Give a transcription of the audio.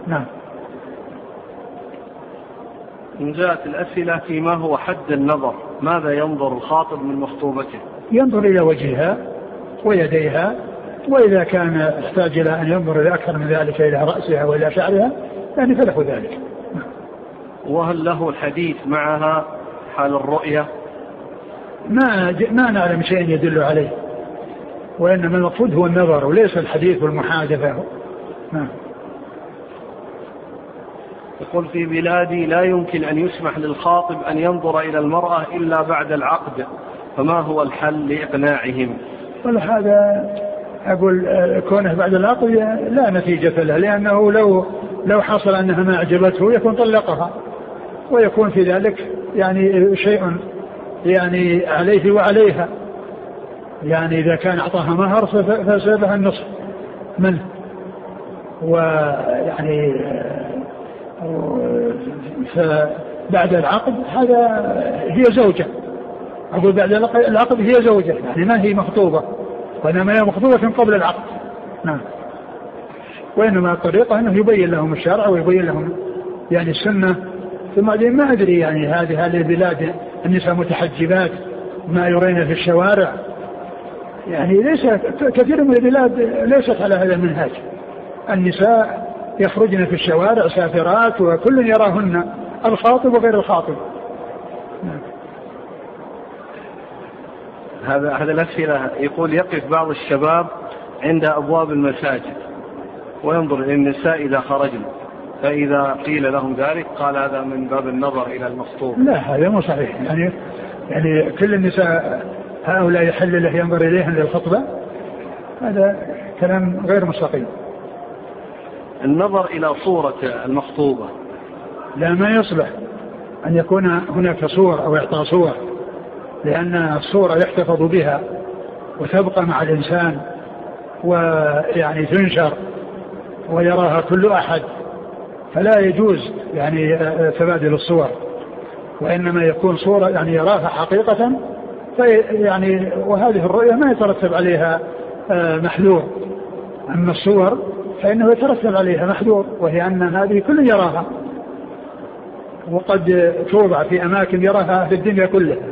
نعم. إن جاءت الأسئلة فيما هو حد النظر، ماذا ينظر الخاطب من مخطوبته؟ ينظر إلى وجهها ويديها، وإذا كان احتاج إلى أن ينظر إلى أكثر من ذلك إلى رأسها وإلى شعرها يعني فله ذلك. وهل له الحديث معها حال الرؤية؟ ما نعلم شيء يدل عليه، وإنما المقصود هو النظر وليس الحديث والمحادثة. يقول في بلادي لا يمكن أن يسمح للخاطب أن ينظر إلى المرأة إلا بعد العقد، فما هو الحل لإقناعهم؟ هذا أقول كونه بعد العقد لا نتيجة له، لأنه لو حصل أنها ما أعجبته يكون طلقها، ويكون في ذلك يعني شيء يعني عليه وعليها، يعني إذا كان أعطاها مهر فسيبها النصف منه، ويعني فبعد العقد هذا هي زوجة، أقول بعد العقد هي زوجة، يعني ما هي مخطوبة، وإنما هي مخطوبة قبل العقد. نعم. وإنما الطريقة أنه يبين لهم الشرع ويبين لهم يعني السنة. ثم بعدين ما أدري يعني هذه البلاد النساء متحجبات ما يرين في الشوارع، يعني ليس كثير من البلاد ليست على هذا المنهاج. النساء يخرجن في الشوارع سافرات وكل يراهن، الخاطب وغير الخاطب. هذا الأسئلة يقول يقف بعض الشباب عند أبواب المساجد وينظر إلى النساء إذا خرجن، فإذا قيل لهم ذلك قال هذا من باب النظر إلى المخطوب. لا، هذا مو صحيح، يعني كل النساء هؤلاء يحل له ينظر إليهن للخطبة، هذا كلام غير مستقيم. النظر إلى صورة المخطوبة لا، ما يصلح أن يكون هناك صور أو إعطاء صور، لأن الصورة يحتفظ بها وتبقى مع الإنسان ويعني تنشر ويراها كل أحد، فلا يجوز يعني تبادل الصور، وإنما يكون صورة يعني يراها حقيقة، يعني وهذه الرؤية ما يترتب عليها محذور. أما الصور فإنه يترتب عليها محذور، وهي أن هذه كل يراها، وقد توضع في أماكن يراها في الدنيا كلها.